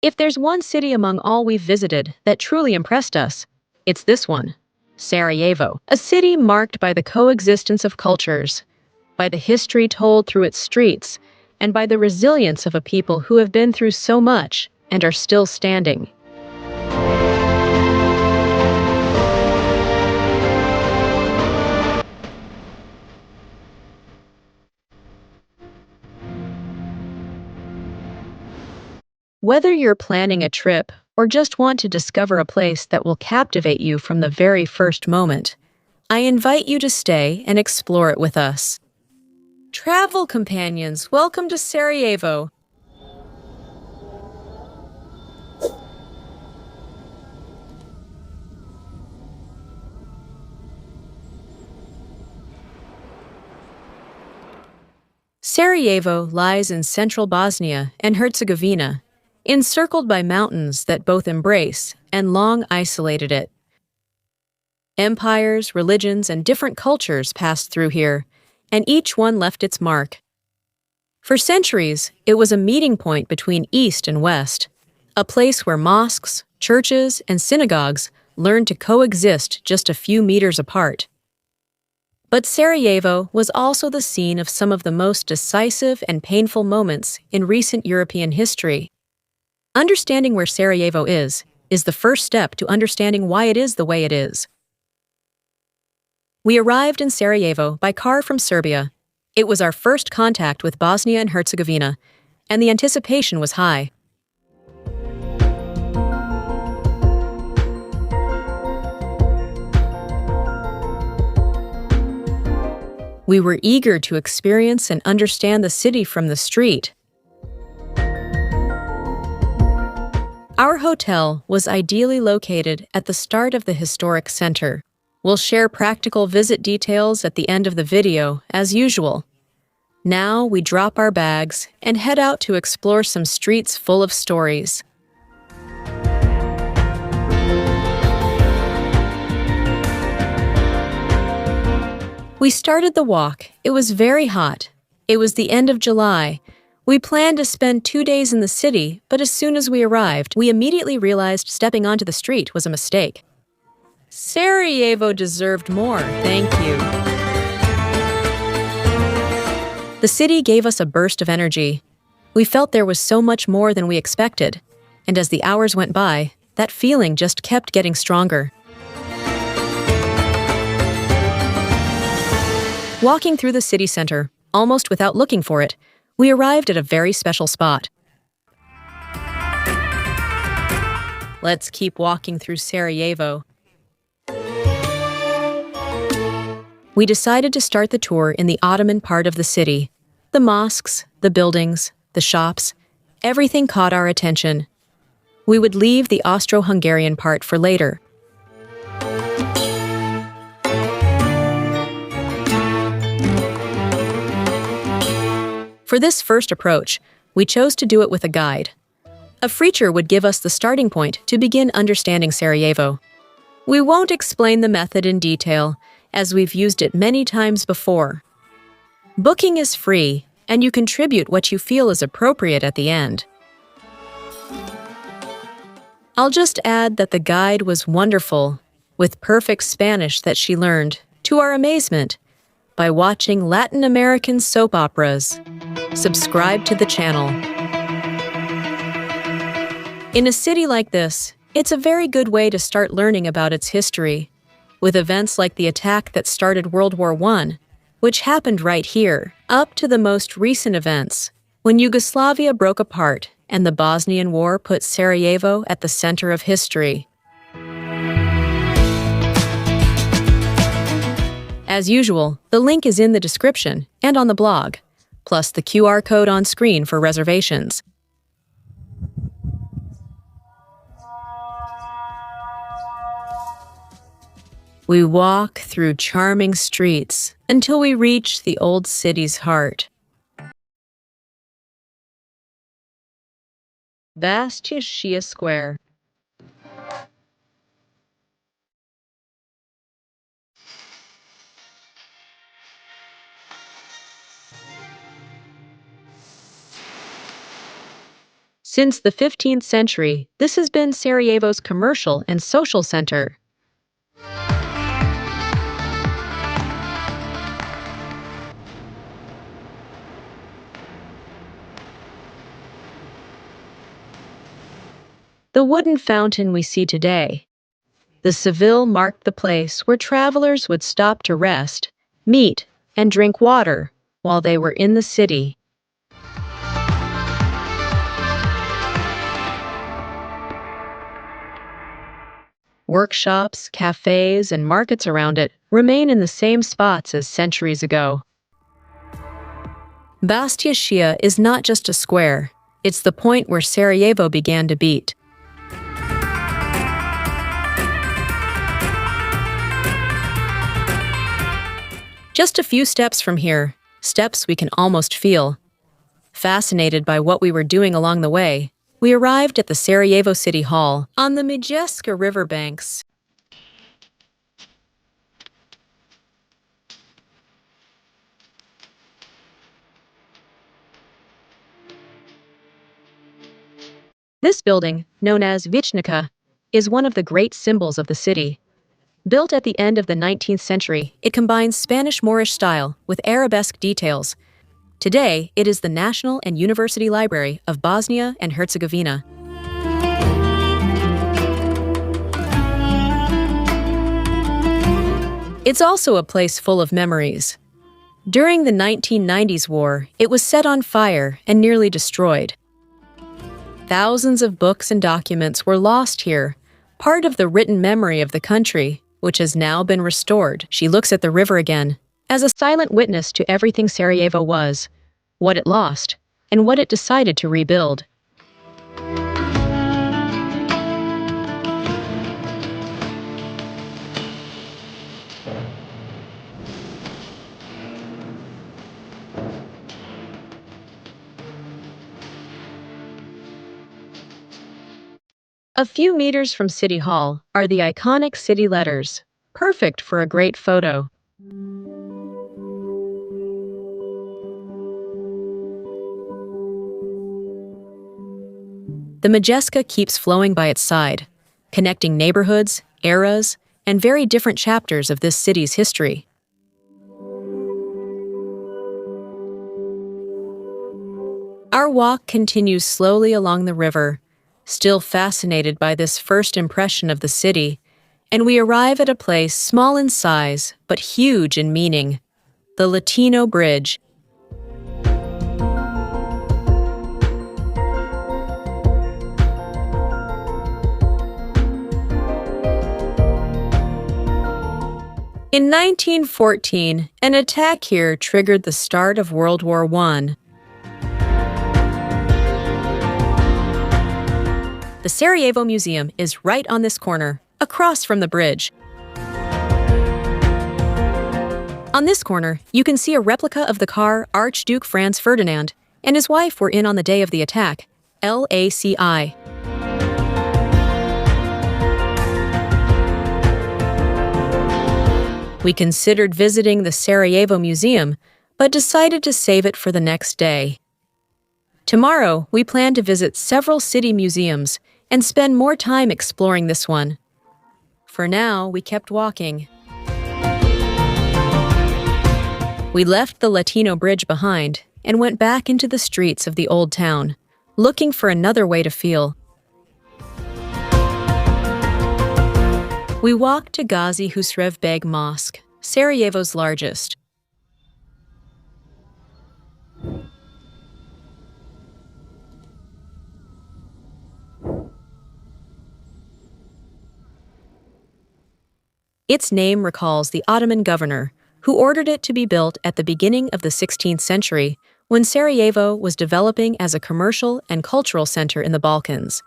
If there's one city among all we've visited that truly impressed us, it's this one, Sarajevo, a city marked by the coexistence of cultures, by the history told through its streets, and by the resilience of a people who have been through so much and are still standing. Whether you're planning a trip or just want to discover a place that will captivate you from the very first moment, I invite you to stay and explore it with us. Travel companions, welcome to Sarajevo. Sarajevo lies in central Bosnia and Herzegovina, encircled by mountains that both embrace and long isolated it. Empires, religions, and different cultures passed through here, and each one left its mark. For centuries, it was a meeting point between East and West, a place where mosques, churches, and synagogues learned to coexist just a few meters apart. But Sarajevo was also the scene of some of the most decisive and painful moments in recent European history. Understanding where Sarajevo is the first step to understanding why it is the way it is. We arrived in Sarajevo by car from Serbia. It was our first contact with Bosnia and Herzegovina, and the anticipation was high. We were eager to experience and understand the city from the street. Our hotel was ideally located at the start of the historic center. We'll share practical visit details at the end of the video, as usual. Now we drop our bags and head out to explore some streets full of stories. We started the walk. It was very hot. It was the end of July. We planned to spend 2 days in the city, but as soon as we arrived, we immediately realized stepping onto the street was a mistake. Sarajevo deserved more, thank you. The city gave us a burst of energy. We felt there was so much more than we expected, and as the hours went by, that feeling just kept getting stronger. Walking through the city center, almost without looking for it, we arrived at a very special spot. Let's keep walking through Sarajevo. We decided to start the tour in the Ottoman part of the city. The mosques, the buildings, the shops, everything caught our attention. We would leave the Austro-Hungarian part for later. For this first approach, we chose to do it with a guide. A feature would give us the starting point to begin understanding Sarajevo. We won't explain the method in detail, as we've used it many times before. Booking is free, and you contribute what you feel is appropriate at the end. I'll just add that the guide was wonderful, with perfect Spanish that she learned, to our amazement, by watching Latin American soap operas. Subscribe to the channel. In a city like this, it's a very good way to start learning about its history, with events like the attack that started World War I, which happened right here, up to the most recent events, when Yugoslavia broke apart and the Bosnian War put Sarajevo at the center of history. As usual, the link is in the description and on the blog, plus the QR code on screen for reservations. We walk through charming streets until we reach the old city's heart. Vastia Square. Since the 15th century, this has been Sarajevo's commercial and social center. The wooden fountain we see today, the Seville, marked the place where travelers would stop to rest, meet, and drink water while they were in the city. Workshops, cafes, and markets around it remain in the same spots as centuries ago. Bastia Shia is not just a square, it's the point where Sarajevo began to beat. Just a few steps from here, steps we can almost feel. Fascinated by what we were doing along the way, we arrived at the Sarajevo City Hall on the Mosques riverbanks. This building, known as Vichnica, is one of the great symbols of the city. Built at the end of the 19th century, it combines Spanish-Moorish style with arabesque details. Today, it is the National and University Library of Bosnia and Herzegovina. It's also a place full of memories. During the 1990s war, it was set on fire and nearly destroyed. Thousands of books and documents were lost here, part of the written memory of the country, which has now been restored. She looks at the river again, as a silent witness to everything Sarajevo was, what it lost, and what it decided to rebuild. A few meters from City Hall are the iconic city letters, perfect for a great photo. The Majeska keeps flowing by its side, connecting neighborhoods, eras, and very different chapters of this city's history. Our walk continues slowly along the river, still fascinated by this first impression of the city, and we arrive at a place small in size but huge in meaning, the Latino Bridge. In 1914, an attack here triggered the start of World War I. The Sarajevo Museum is right on this corner, across from the bridge. On this corner, you can see a replica of the car Archduke Franz Ferdinand and his wife were in on the day of the attack, LACI. We considered visiting the Sarajevo Museum, but decided to save it for the next day. Tomorrow, we plan to visit several city museums and spend more time exploring this one. For now, we kept walking. We left the Latino Bridge behind and went back into the streets of the old town, looking for another way to feel. We walked to Gazi Husrev Beg Mosque, Sarajevo's largest. Its name recalls the Ottoman governor, who ordered it to be built at the beginning of the 16th century when Sarajevo was developing as a commercial and cultural center in the Balkans.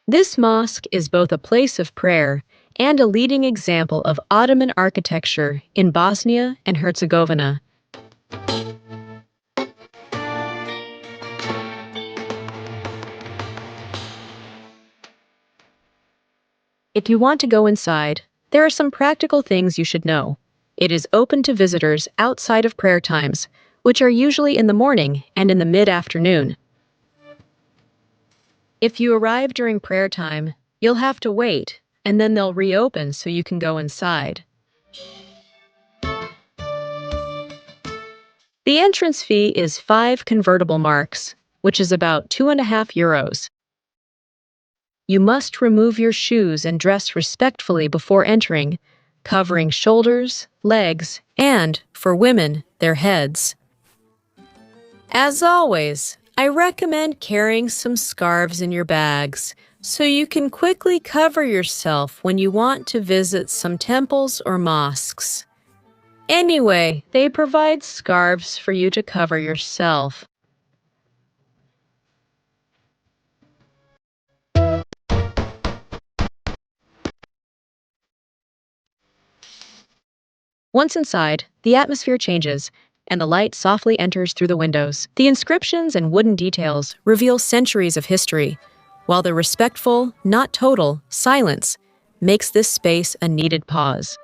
This mosque is both a place of prayer and a leading example of Ottoman architecture in Bosnia and Herzegovina. If you want to go inside, there are some practical things you should know. It is open to visitors outside of prayer times, which are usually in the morning and in the mid-afternoon. If you arrive during prayer time, you'll have to wait, and then they'll reopen so you can go inside. The entrance fee is 5 convertible marks, which is about 2.5 euros. You must remove your shoes and dress respectfully before entering, covering shoulders, legs, and, for women, their heads. As always, I recommend carrying some scarves in your bags so you can quickly cover yourself when you want to visit some temples or mosques. Anyway, they provide scarves for you to cover yourself. Once inside, the atmosphere changes, and the light softly enters through the windows. The inscriptions and wooden details reveal centuries of history, while the respectful, not total, silence makes this space a needed pause.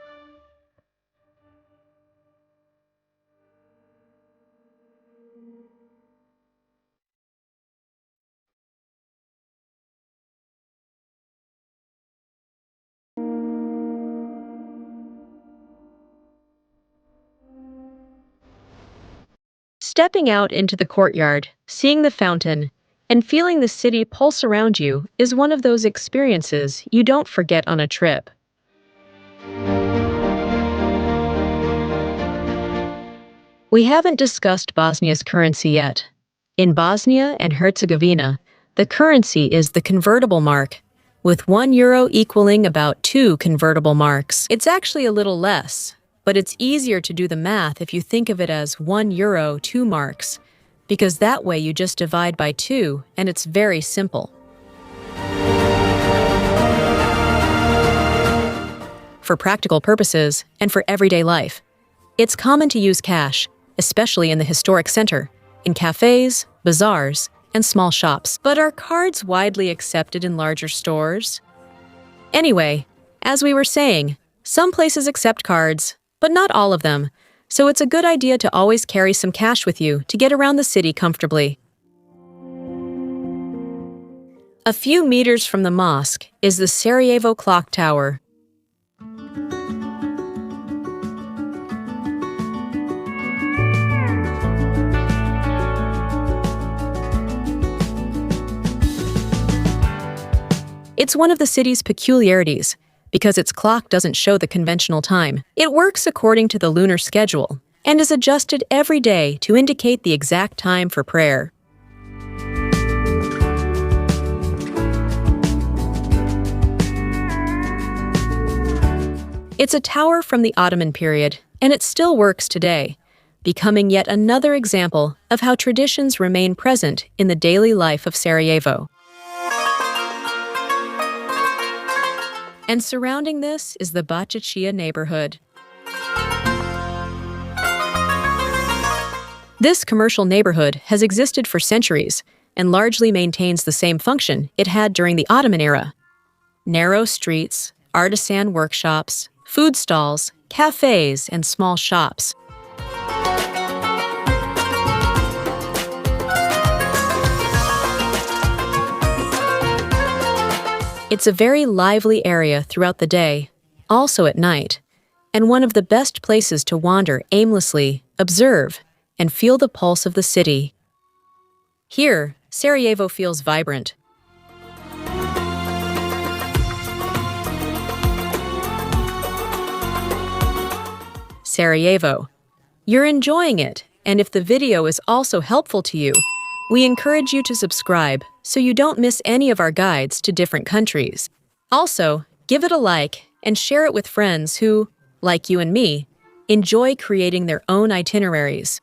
Stepping out into the courtyard, seeing the fountain, and feeling the city pulse around you is one of those experiences you don't forget on a trip. We haven't discussed Bosnia's currency yet. In Bosnia and Herzegovina, the currency is the convertible mark, with €1 equaling about 2 convertible marks. It's actually a little less, but it's easier to do the math if you think of it as €1, 2 marks, because that way you just divide by 2 and it's very simple. For practical purposes and for everyday life, it's common to use cash, especially in the historic center, in cafes, bazaars, and small shops. But are cards widely accepted in larger stores? Anyway, as we were saying, some places accept cards, but not all of them, so it's a good idea to always carry some cash with you to get around the city comfortably. A few meters from the mosque is the Sarajevo clock tower. It's one of the city's peculiarities, because its clock doesn't show the conventional time. It works according to the lunar schedule and is adjusted every day to indicate the exact time for prayer. It's a tower from the Ottoman period, and it still works today, becoming yet another example of how traditions remain present in the daily life of Sarajevo. And surrounding this is the Bačačija neighborhood. This commercial neighborhood has existed for centuries and largely maintains the same function it had during the Ottoman era. Narrow streets, artisan workshops, food stalls, cafes, and small shops. It's a very lively area throughout the day, also at night, and one of the best places to wander aimlessly, observe, and feel the pulse of the city. Here, Sarajevo feels vibrant. Sarajevo. You're enjoying it, and if the video is also helpful to you, we encourage you to subscribe so you don't miss any of our guides to different countries. Also, give it a like and share it with friends who, like you and me, enjoy creating their own itineraries.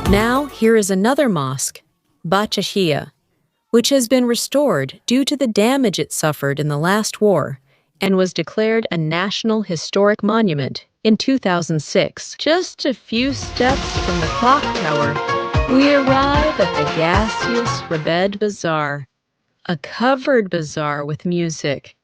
Now, here is another mosque, Bačačija, which has been restored due to the damage it suffered in the last war and was declared a National Historic Monument in 2006. Just a few steps from the clock tower, we arrive at the gaseous Rebed Bazaar, a covered bazaar with music.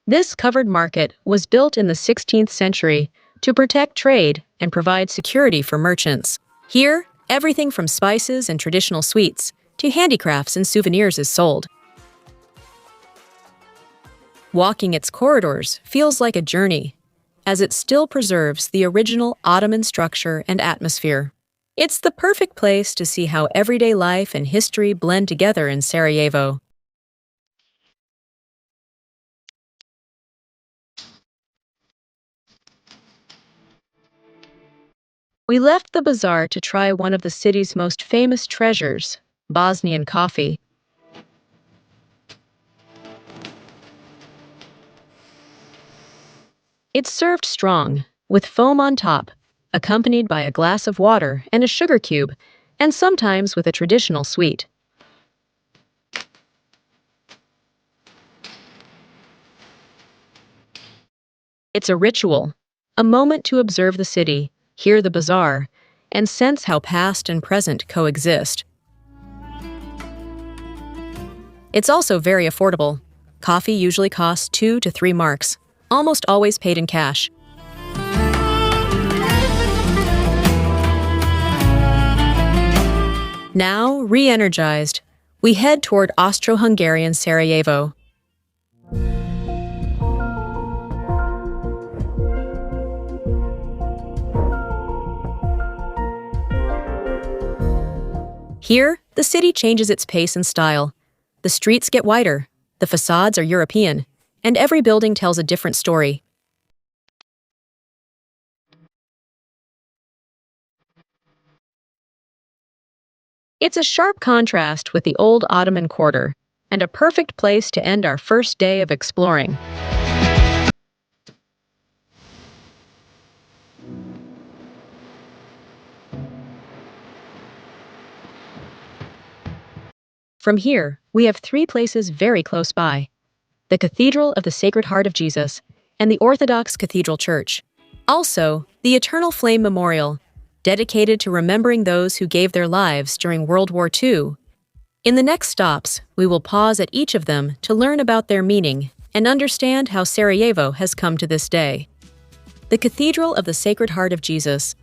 This covered market was built in the 16th century to protect trade and provide security for merchants. Here, everything from spices and traditional sweets to handicrafts and souvenirs is sold. Walking its corridors feels like a journey, as it still preserves the original Ottoman structure and atmosphere. It's the perfect place to see how everyday life and history blend together in Sarajevo. We left the bazaar to try one of the city's most famous treasures, Bosnian coffee. It's served strong, with foam on top, accompanied by a glass of water and a sugar cube, and sometimes with a traditional sweet. It's a ritual, a moment to observe the city, hear the bazaar, and sense how past and present coexist. It's also very affordable. Coffee usually costs 2 to 3 marks, almost always paid in cash. Now, re-energized, we head toward Austro-Hungarian Sarajevo. Here, the city changes its pace and style. The streets get wider, the facades are European, and every building tells a different story. It's a sharp contrast with the old Ottoman quarter, and a perfect place to end our first day of exploring. From here, we have 3 places very close by: the Cathedral of the Sacred Heart of Jesus and the Orthodox Cathedral Church. Also, the Eternal Flame Memorial, dedicated to remembering those who gave their lives during World War II. In the next stops, we will pause at each of them to learn about their meaning and understand how Sarajevo has come to this day. The Cathedral of the Sacred Heart of Jesus.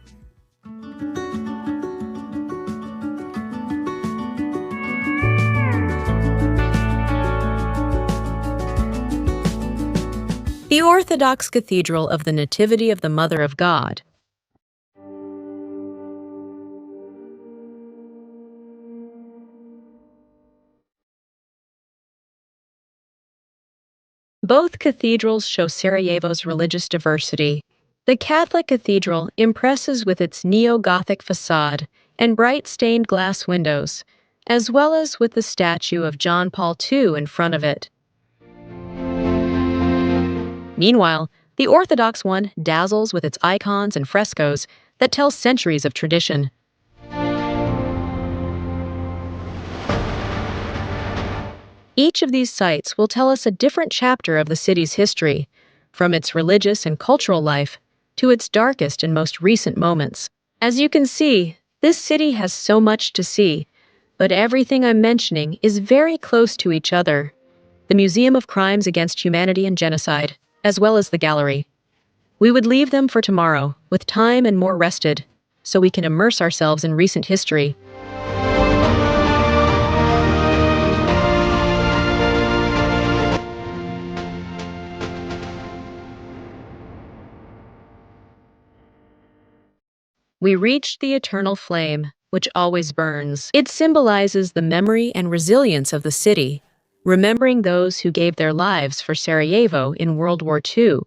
The Orthodox Cathedral of the Nativity of the Mother of God. Both cathedrals show Sarajevo's religious diversity. The Catholic Cathedral impresses with its neo-Gothic facade and bright stained glass windows, as well as with the statue of John Paul II in front of it. Meanwhile, the Orthodox one dazzles with its icons and frescoes that tell centuries of tradition. Each of these sites will tell us a different chapter of the city's history, from its religious and cultural life to its darkest and most recent moments. As you can see, this city has so much to see, but everything I'm mentioning is very close to each other. The Museum of Crimes Against Humanity and Genocide, as well as the gallery. We would leave them for tomorrow, with time and more rested, so we can immerse ourselves in recent history. We reached the eternal flame, which always burns. It symbolizes the memory and resilience of the city, remembering those who gave their lives for Sarajevo in World War II.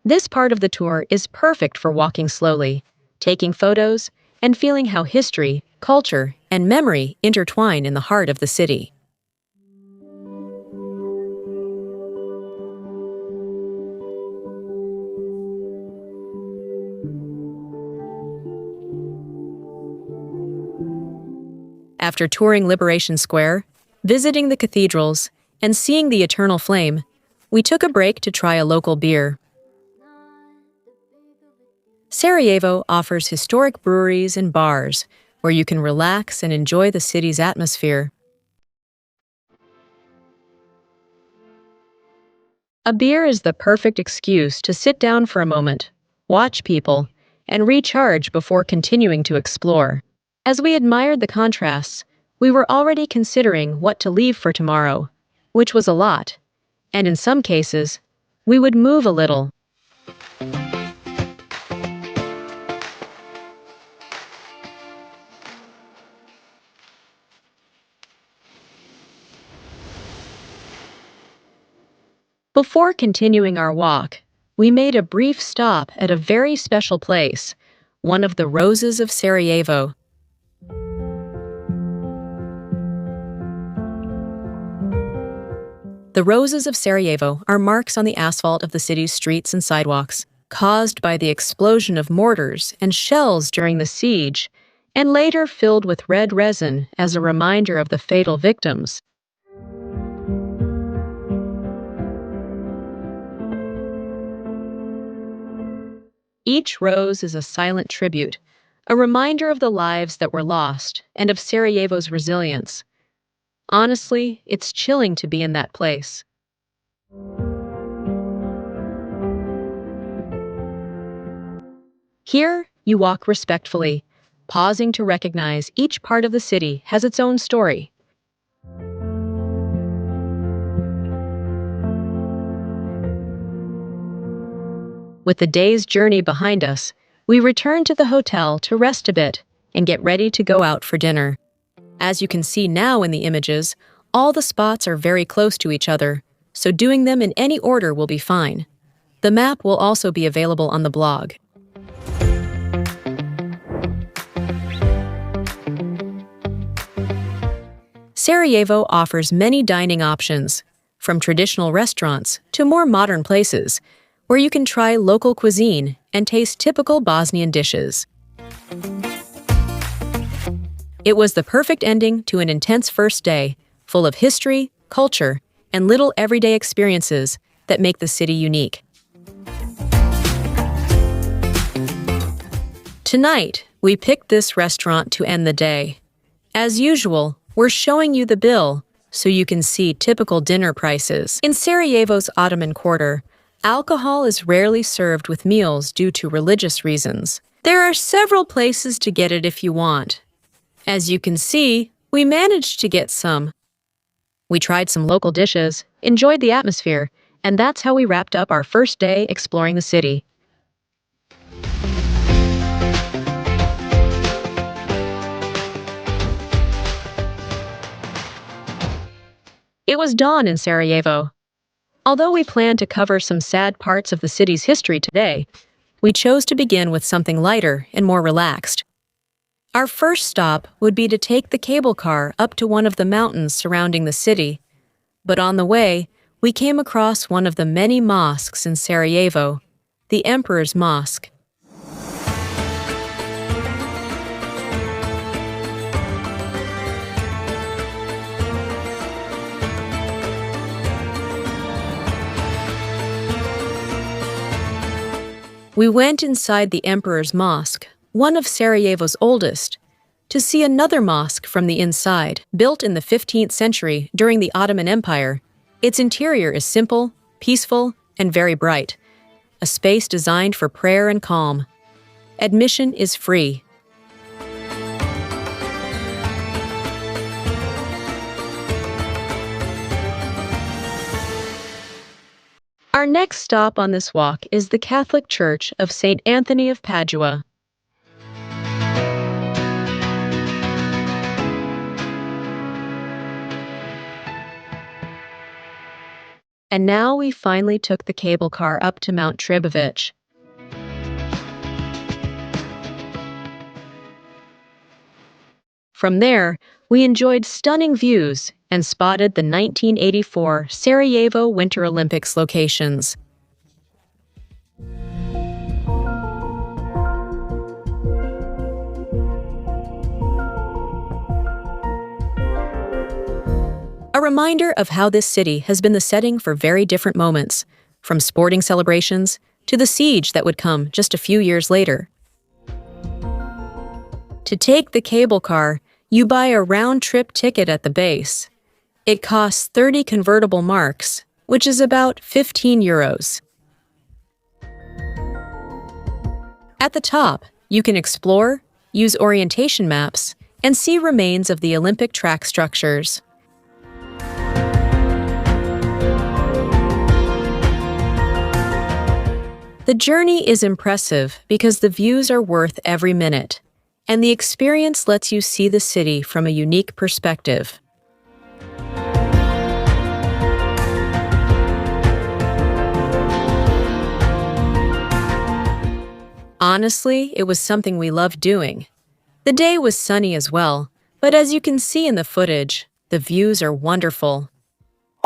This part of the tour is perfect for walking slowly, taking photos, and feeling how history, culture, and memory intertwine in the heart of the city. After touring Liberation Square, visiting the cathedrals, and seeing the eternal flame, we took a break to try a local beer. Sarajevo offers historic breweries and bars where you can relax and enjoy the city's atmosphere. A beer is the perfect excuse to sit down for a moment, watch people, and recharge before continuing to explore. As we admired the contrasts, we were already considering what to leave for tomorrow, which was a lot, and in some cases, we would move a little. Before continuing our walk, we made a brief stop at a very special place, one of the Roses of Sarajevo. The Roses of Sarajevo are marks on the asphalt of the city's streets and sidewalks, caused by the explosion of mortars and shells during the siege, and later filled with red resin as a reminder of the fatal victims. Each rose is a silent tribute, a reminder of the lives that were lost and of Sarajevo's resilience. Honestly, it's chilling to be in that place. Here, you walk respectfully, pausing to recognize each part of the city has its own story. With the day's journey behind us, we return to the hotel to rest a bit and get ready to go out for dinner. As you can see now in the images, all the spots are very close to each other, so doing them in any order will be fine. The map will also be available on the blog. Sarajevo offers many dining options, from traditional restaurants to more modern places, where you can try local cuisine and taste typical Bosnian dishes. It was the perfect ending to an intense first day, full of history, culture, and little everyday experiences that make the city unique. Tonight, we picked this restaurant to end the day. As usual, we're showing you the bill so you can see typical dinner prices. In Sarajevo's Ottoman quarter, alcohol is rarely served with meals due to religious reasons. There are several places to get it if you want. As you can see, we managed to get some. We tried some local dishes, enjoyed the atmosphere, and that's how we wrapped up our first day exploring the city. It was dawn in Sarajevo. Although we planned to cover some sad parts of the city's history today, we chose to begin with something lighter and more relaxed. Our first stop would be to take the cable car up to one of the mountains surrounding the city, but on the way, we came across one of the many mosques in Sarajevo, the Emperor's Mosque. We went inside the Emperor's Mosque, one of Sarajevo's oldest, to see another mosque from the inside. Built in the 15th century during the Ottoman Empire, its interior is simple, peaceful, and very bright, a space designed for prayer and calm. Admission is free. Our next stop on this walk is the Catholic Church of St. Anthony of Padua. And now we finally took the cable car up to Mount Tribovich. From there, we enjoyed stunning views and spotted the 1984 Sarajevo Winter Olympics locations. A reminder of how this city has been the setting for very different moments, from sporting celebrations to the siege that would come just a few years later. To take the cable car, you buy a round-trip ticket at the base. It costs 30 convertible marks, which is about 15 euros. At the top, you can explore, use orientation maps, and see remains of the Olympic track structures. The journey is impressive because the views are worth every minute, and the experience lets you see the city from a unique perspective. Honestly, it was something we loved doing. The day was sunny as well, but as you can see in the footage, the views are wonderful.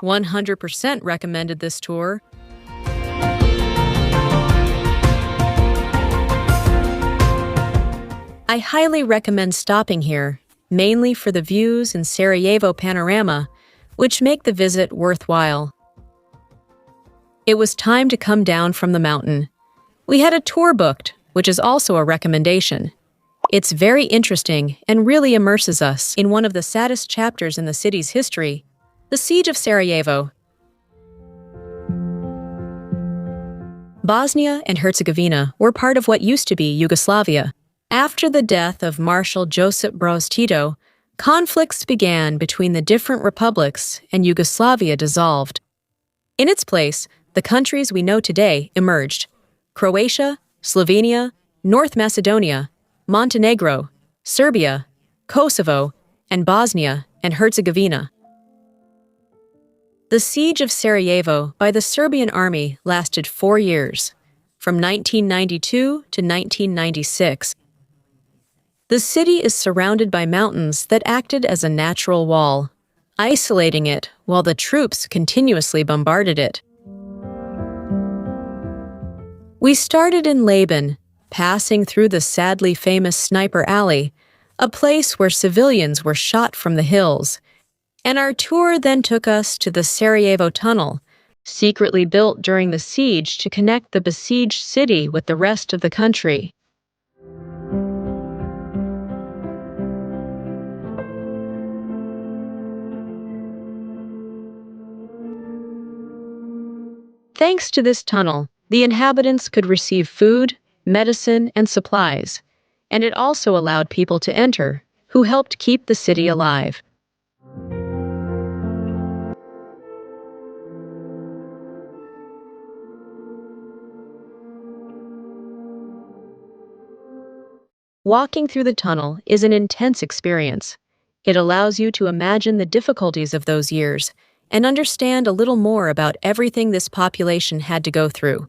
100% recommended this tour. I highly recommend stopping here, mainly for the views and Sarajevo panorama, which make the visit worthwhile. It was time to come down from the mountain. We had a tour booked, which is also a recommendation. It's very interesting and really immerses us in one of the saddest chapters in the city's history, the Siege of Sarajevo. Bosnia and Herzegovina were part of what used to be Yugoslavia. After the death of Marshal Josip Broz Tito, conflicts began between the different republics and Yugoslavia dissolved. In its place, the countries we know today emerged: Croatia, Slovenia, North Macedonia, Montenegro, Serbia, Kosovo, and Bosnia and Herzegovina. The Siege of Sarajevo by the Serbian army lasted 4 years, from 1992 to 1996. The city is surrounded by mountains that acted as a natural wall, isolating it while the troops continuously bombarded it. We started in Laban, passing through the sadly famous Sniper Alley, a place where civilians were shot from the hills, and our tour then took us to the Sarajevo Tunnel, secretly built during the siege to connect the besieged city with the rest of the country. Thanks to this tunnel, the inhabitants could receive food, medicine, and supplies, and it also allowed people to enter, who helped keep the city alive. Walking through the tunnel is an intense experience. It allows you to imagine the difficulties of those years and understand a little more about everything this population had to go through.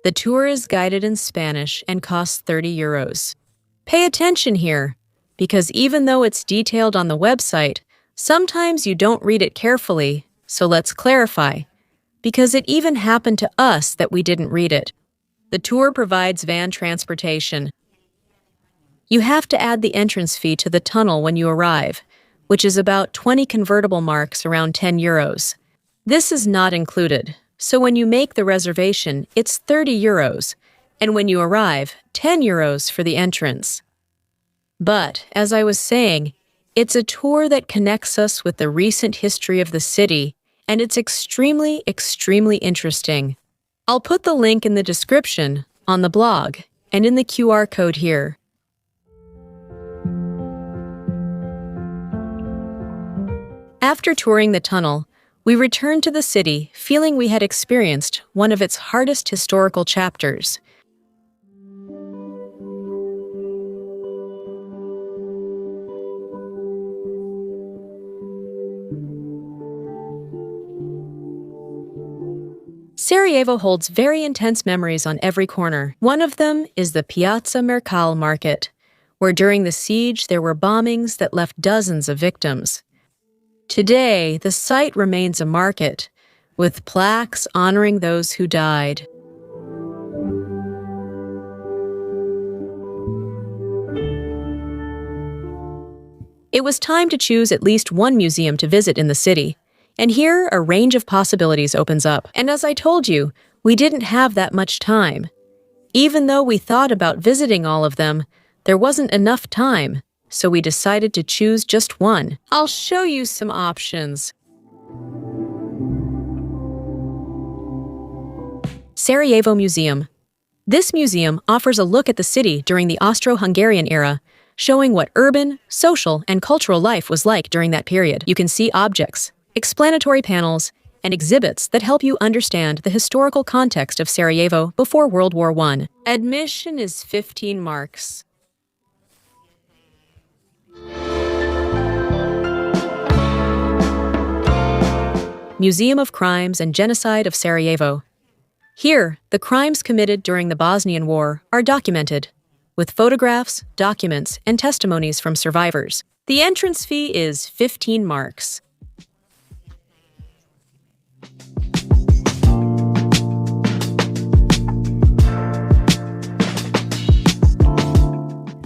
The tour is guided in Spanish and costs 30 euros. Pay attention here, because even though it's detailed on the website, sometimes you don't read it carefully, so let's clarify, because it even happened to us that we didn't read it. The tour provides van transportation. You have to add the entrance fee to the tunnel when you arrive, which is about 20 convertible marks, around 10 euros. This is not included, so when you make the reservation, it's 30 euros, and when you arrive, 10 euros for the entrance. But, as I was saying, it's a tour that connects us with the recent history of the city, and it's extremely, extremely interesting. I'll put the link in the description, on the blog, and in the QR code here. After touring the tunnel, we returned to the city feeling we had experienced one of its hardest historical chapters. Sarajevo holds very intense memories on every corner. One of them is the Piazza Mercal market, where during the siege there were bombings that left dozens of victims. Today, the site remains a market, with plaques honoring those who died. It was time to choose at least one museum to visit in the city, and here a range of possibilities opens up. And as I told you, we didn't have that much time. Even though we thought about visiting all of them, there wasn't enough time, so we decided to choose just one. I'll show you some options. Sarajevo Museum. This museum offers a look at the city during the Austro-Hungarian era, showing what urban, social, and cultural life was like during that period. You can see objects, explanatory panels, and exhibits that help you understand the historical context of Sarajevo before World War I. Admission is 15 marks. Museum of Crimes and Genocide of Sarajevo. Here, the crimes committed during the Bosnian War are documented, with photographs, documents, and testimonies from survivors. The entrance fee is 15 marks.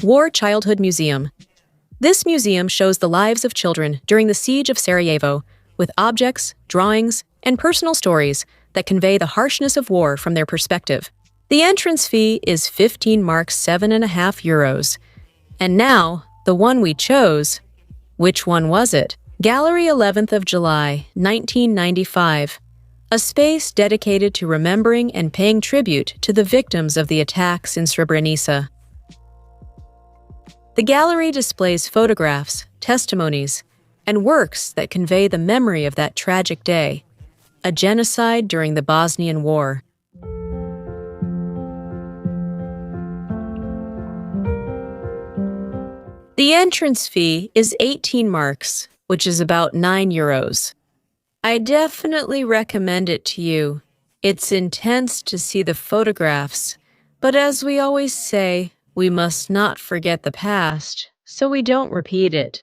War Childhood Museum. This museum shows the lives of children during the siege of Sarajevo, with objects, drawings, and personal stories that convey the harshness of war from their perspective. The entrance fee is 15 marks, 7.5 euros. And now, the one we chose. Which one was it? Gallery 11th of July, 1995. A space dedicated to remembering and paying tribute to the victims of the attacks in Srebrenica. The gallery displays photographs, testimonies, and works that convey the memory of that tragic day, a genocide during the Bosnian War. The entrance fee is 18 marks, which is about 9 euros. I definitely recommend it to you. It's intense to see the photographs, but as we always say, we must not forget the past, so we don't repeat it.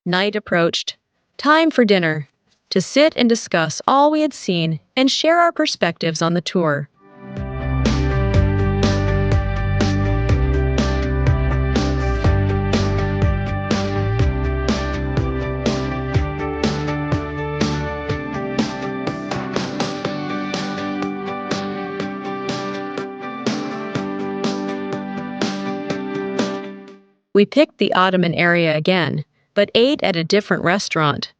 Night approached. Time for dinner, to sit and discuss all we had seen and share our perspectives on the tour. We picked the Ottoman area again, but ate at a different restaurant.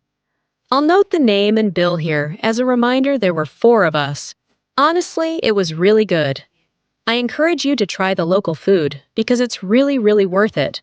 I'll note the name and bill here as a reminder there were 4 of us. Honestly, it was really good. I encourage you to try the local food because it's really, really worth it.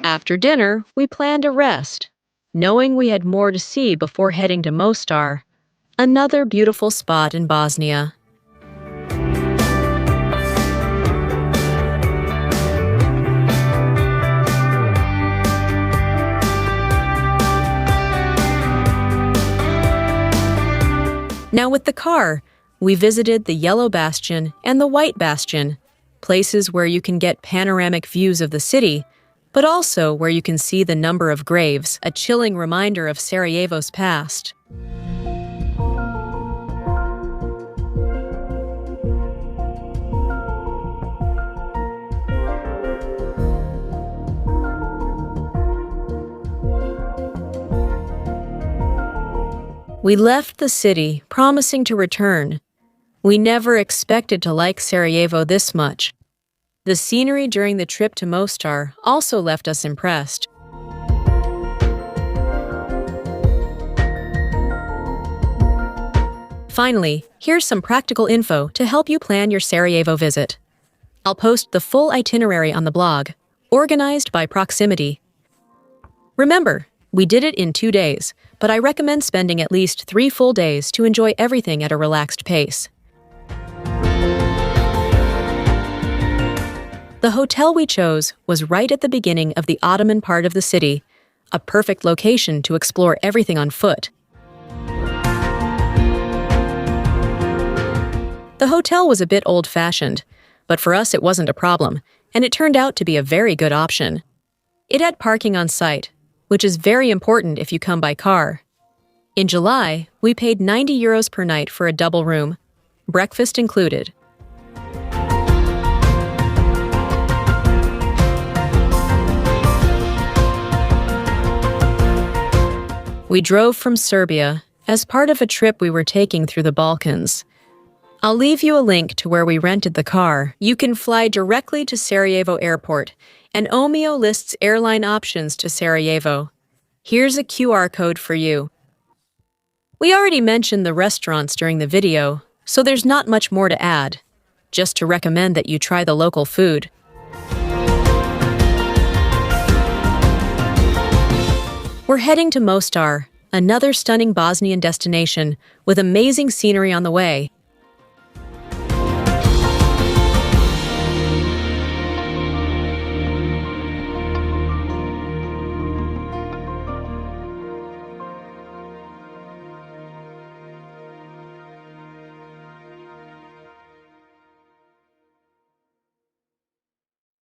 After dinner, we planned a rest, knowing we had more to see before heading to Mostar, another beautiful spot in Bosnia. Now with the car, we visited the Yellow Bastion and the White Bastion, places where you can get panoramic views of the city, but also where you can see the number of graves, a chilling reminder of Sarajevo's past. We left the city, promising to return. We never expected to like Sarajevo this much. The scenery during the trip to Mostar also left us impressed. Finally, here's some practical info to help you plan your Sarajevo visit. I'll post the full itinerary on the blog, organized by proximity. Remember, we did it in 2 days, but I recommend spending at least 3 full days to enjoy everything at a relaxed pace. The hotel we chose was right at the beginning of the Ottoman part of the city, a perfect location to explore everything on foot. The hotel was a bit old-fashioned, but for us it wasn't a problem. and it turned out to be a very good option. It had parking on site, which is very important if you come by car. In July, we paid €90 per night for a double room, breakfast included. We drove from Serbia as part of a trip we were taking through the Balkans. I'll leave you a link to where we rented the car. You can fly directly to Sarajevo Airport, and Omeo lists airline options to Sarajevo. Here's a QR code for you. We already mentioned the restaurants during the video, so there's not much more to add, just to recommend that you try the local food. We're heading to Mostar, another stunning Bosnian destination with amazing scenery on the way.